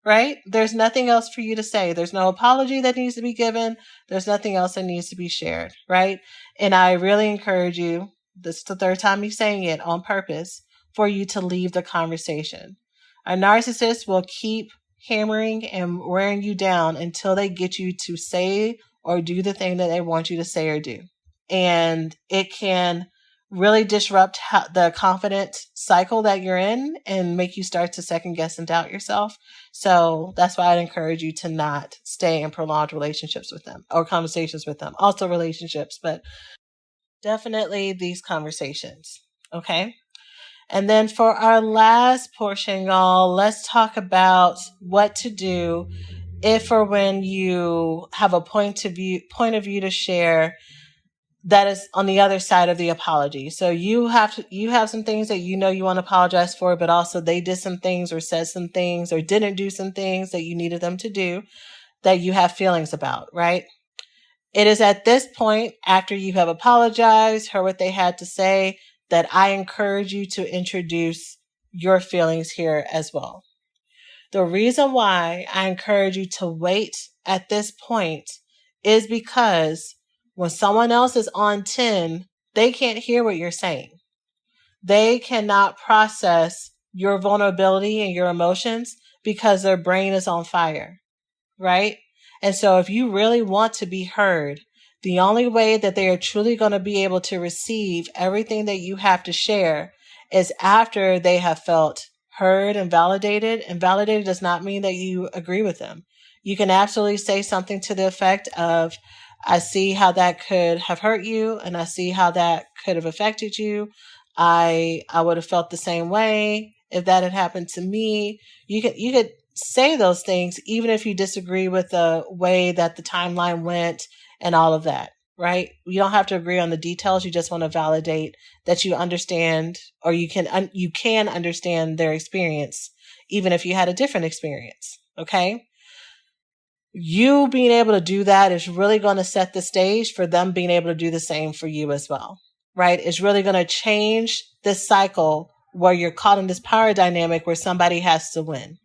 Right? There's nothing else for you to say. There's no apology that needs to be given. There's nothing else that needs to be shared. Right? And I really encourage you, this is the third time you're saying it on purpose, for you to leave the conversation. A narcissist will keep hammering and wearing you down until they get you to say or do the thing that they want you to say or do. And it can really disrupt the confidence cycle that you're in and make you start to second guess and doubt yourself. So that's why I'd encourage you to not stay in prolonged relationships with them, or conversations with them. Also relationships, but definitely these conversations. Okay? And then for our last portion, y'all, let's talk about what to do if or when you have a point of view to share that is on the other side of the apology. So you have some things that you want to apologize for, but also they did some things or said some things or didn't do some things that you needed them to do that you have feelings about, right? It is at this point, after you have apologized, heard what they had to say, that I encourage you to introduce your feelings here as well. The reason why I encourage you to wait at this point is because when someone else is on 10, they can't hear what you're saying. They cannot process your vulnerability and your emotions because their brain is on fire, right? And so if you really want to be heard, the only way that they are truly going to be able to receive everything that you have to share is after they have felt heard and validated. And validated does not mean that you agree with them. You can absolutely say something to the effect of, I see how that could have hurt you, and I see how that could have affected you. I would have felt the same way if that had happened to me. You could say those things even if you disagree with the way that the timeline went and all of that, right? You don't have to agree on the details. You just want to validate that you understand, or you can understand their experience, even if you had a different experience. Okay. You being able to do that is really going to set the stage for them being able to do the same for you as well, right? It's really going to change this cycle where you're caught in this power dynamic where somebody has to win.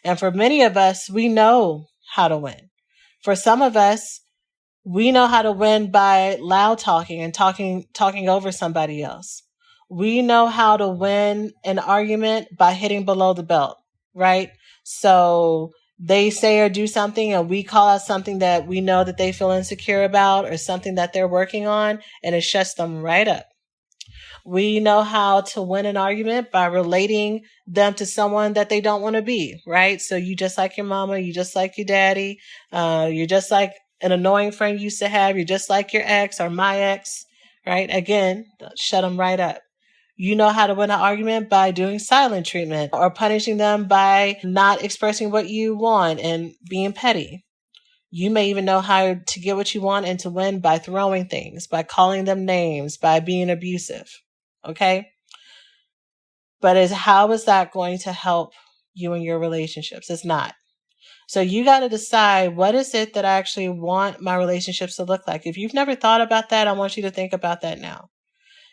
And for many of us, we know how to win. For some of us, we know how to win by loud talking and talking over somebody else. We know how to win an argument by hitting below the belt, right? So they say or do something and we call out something that we know that they feel insecure about or something that they're working on, and it shuts them right up. We know how to win an argument by relating them to someone that they don't want to be, right? So you just like your mama, you just like your daddy, you're just like an annoying friend you used to have, you're just like your ex or my ex, right? Again, shut them right up. You know how to win an argument by doing silent treatment or punishing them by not expressing what you want and being petty. You may even know how to get what you want and to win by throwing things, by calling them names, by being abusive. Okay? But how is that going to help you in your relationships? It's not. So you got to decide, what is it that I actually want my relationships to look like? If you've never thought about that, I want you to think about that now.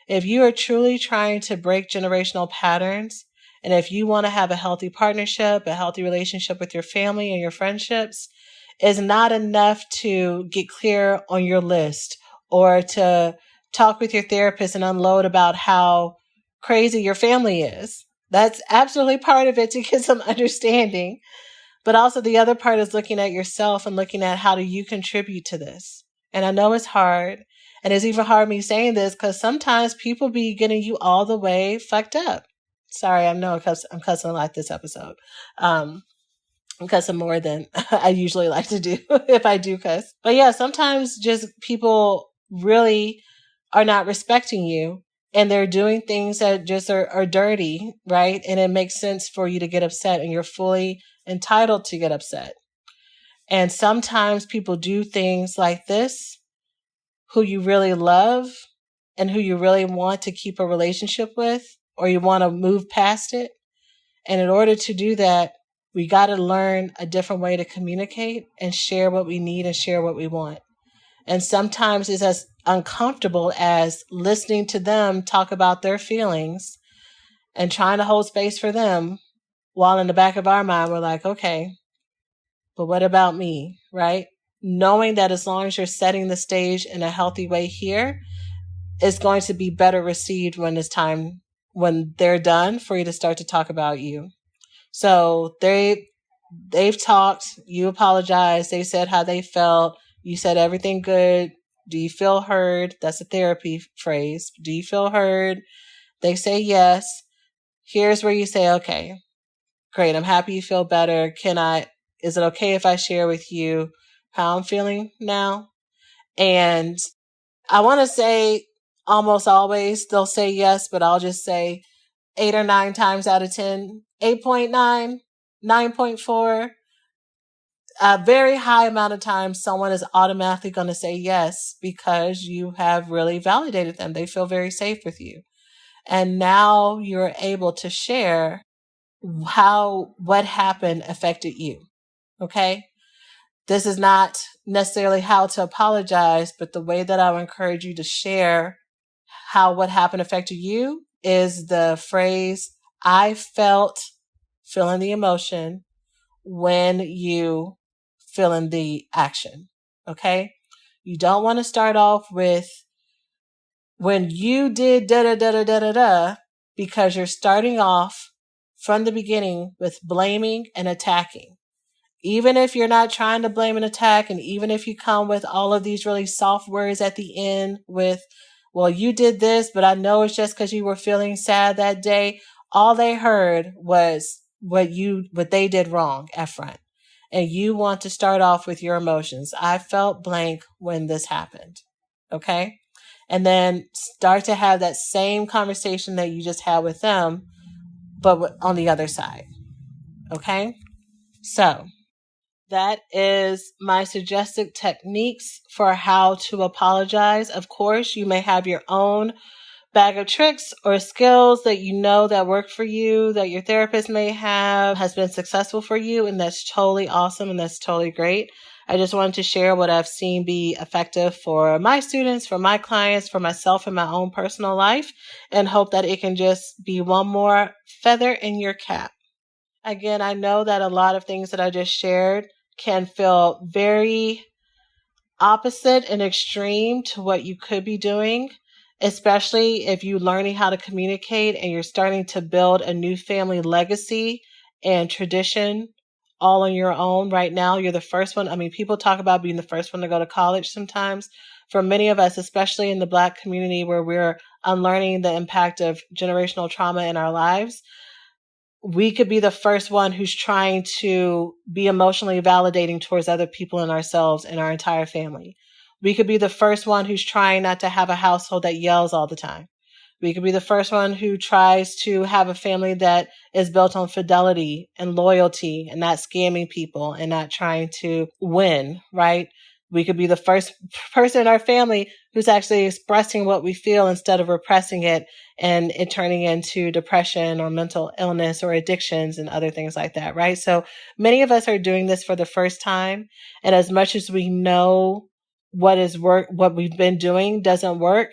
If you are truly trying to break generational patterns, and if you want to have a healthy partnership, a healthy relationship with your family and your friendships, it's not enough to get clear on your list or to talk with your therapist and unload about how crazy your family is. That's absolutely part of it to get some understanding. But also the other part is looking at yourself and looking at how do you contribute to this. And I know it's hard. And it's even hard me saying this because sometimes people be getting you all the way fucked up. Sorry, I know I'm cussing a lot this episode. I'm cussing more than I usually like to do if I do cuss. But yeah, sometimes just people really are not respecting you and they're doing things that just are dirty, right? And it makes sense for you to get upset, and you're fully entitled to get upset. And sometimes people do things like this who you really love and who you really want to keep a relationship with, or you want to move past it. And in order to do that, we got to learn a different way to communicate and share what we need and share what we want. And sometimes it's as uncomfortable as listening to them talk about their feelings and trying to hold space for them, while in the back of our mind, we're like, okay, but what about me, right? Knowing that as long as you're setting the stage in a healthy way here, it's going to be better received when it's time, when they're done, for you to start to talk about you. So they've talked, you apologized, they said how they felt, you said everything good. Do you feel heard? That's a therapy phrase. Do you feel heard? They say yes. Here's where you say, okay, great, I'm happy you feel better. Is it okay if I share with you how I'm feeling now? And I want to say almost always they'll say yes, but I'll just say 8 or 9 times out of 10, 8.9, 9.4, a very high amount of times someone is automatically going to say yes because you have really validated them. They feel very safe with you. And now you're able to share how what happened affected you. Okay? This is not necessarily how to apologize, but the way that I would encourage you to share how what happened affected you is the phrase, I felt, feeling the emotion, when you feeling the action. Okay? You don't want to start off with when you did da da da da da da da, because you're starting off from the beginning with blaming and attacking. Even if you're not trying to blame and attack, and even if you come with all of these really soft words at the end with, well, you did this, but I know it's just because you were feeling sad that day. All they heard was what they did wrong at front. And you want to start off with your emotions. I felt blank when this happened. Okay? And then start to have that same conversation that you just had with them, but on the other side. Okay? So that is my suggested techniques for how to apologize. Of course, you may have your own bag of tricks or skills that you know that work for you, that your therapist may have, has been successful for you, and that's totally awesome and that's totally great. I just wanted to share what I've seen be effective for my students, for my clients, for myself in my own personal life, and hope that it can just be one more feather in your cap. Again, I know that a lot of things that I just shared can feel very opposite and extreme to what you could be doing, especially if you're learning how to communicate and you're starting to build a new family legacy and tradition all on your own. Right now, you're the first one. I mean, people talk about being the first one to go to college sometimes. For many of us, especially in the Black community where we're unlearning the impact of generational trauma in our lives, we could be the first one who's trying to be emotionally validating towards other people and ourselves and our entire family. We could be the first one who's trying not to have a household that yells all the time. We could be the first one who tries to have a family that is built on fidelity and loyalty and not scamming people and not trying to win, right? We could be the first person in our family who's actually expressing what we feel instead of repressing it and it turning into depression or mental illness or addictions and other things like that, right? So many of us are doing this for the first time. And as much as we know what we've been doing doesn't work,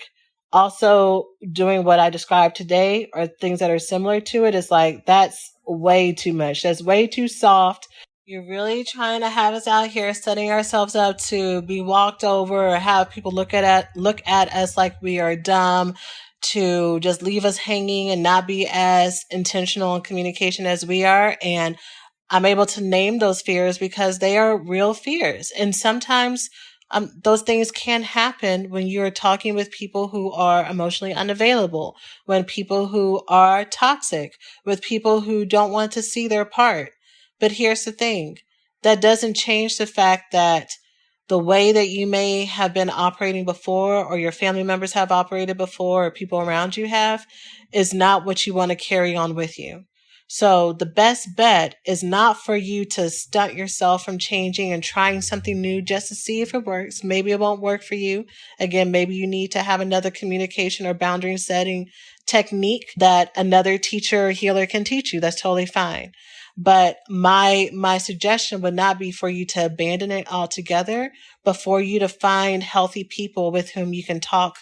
also doing what I described today or things that are similar to it is like, that's way too much. That's way too soft. You're really trying to have us out here setting ourselves up to be walked over or have people look at us like we are dumb, to just leave us hanging and not be as intentional in communication as we are. And I'm able to name those fears because they are real fears. And sometimes those things can happen when you're talking with people who are emotionally unavailable, when people who are toxic, with people who don't want to see their part. But here's the thing, that doesn't change the fact that the way that you may have been operating before or your family members have operated before or people around you have is not what you want to carry on with you. So the best bet is not for you to stunt yourself from changing and trying something new just to see if it works. Maybe it won't work for you. Again, maybe you need to have another communication or boundary setting technique that another teacher or healer can teach you. That's totally fine. But my suggestion would not be for you to abandon it altogether, but for you to find healthy people with whom you can talk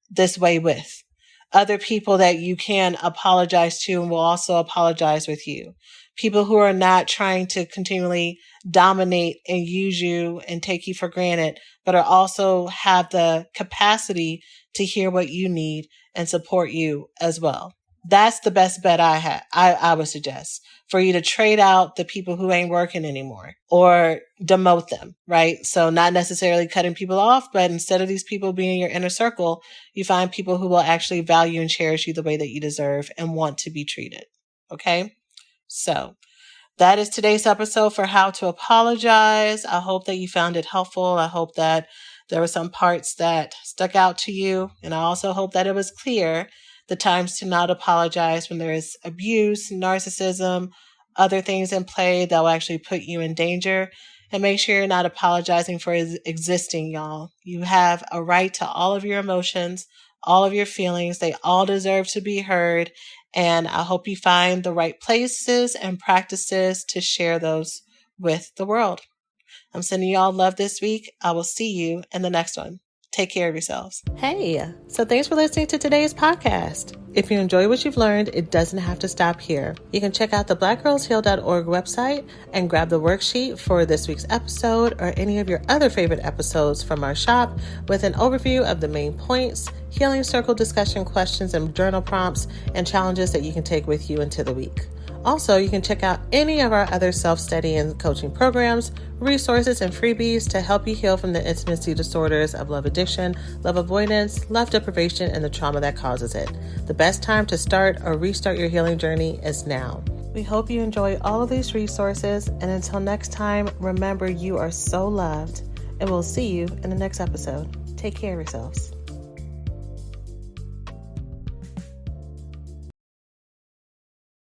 this way with. Other people that you can apologize to and will also apologize with you. People who are not trying to continually dominate and use you and take you for granted, but are also have the capacity to hear what you need and support you as well. That's the best bet I would suggest, for you to trade out the people who ain't working anymore or demote them, right? So not necessarily cutting people off, but instead of these people being in your inner circle, you find people who will actually value and cherish you the way that you deserve and want to be treated. Okay? So that is today's episode for how to apologize. I hope that you found it helpful. I hope that there were some parts that stuck out to you. And I also hope that it was clear the times to not apologize when there is abuse, narcissism, other things in play that will actually put you in danger. And make sure you're not apologizing for existing, y'all. You have a right to all of your emotions, all of your feelings. They all deserve to be heard. And I hope you find the right places and practices to share those with the world. I'm sending y'all love this week. I will see you in the next one. Take care of yourselves. Hey, so thanks for listening to today's podcast. If you enjoy what you've learned, it doesn't have to stop here. You can check out the blackgirlsheal.org website and grab the worksheet for this week's episode or any of your other favorite episodes from our shop with an overview of the main points, healing circle discussion questions and journal prompts, and challenges that you can take with you into the week. Also, you can check out any of our other self-study and coaching programs, resources, and freebies to help you heal from the intimacy disorders of love addiction, love avoidance, love deprivation, and the trauma that causes it. The best time to start or restart your healing journey is now. We hope you enjoy all of these resources, and until next time, remember you are so loved, and we'll see you in the next episode. Take care of yourselves.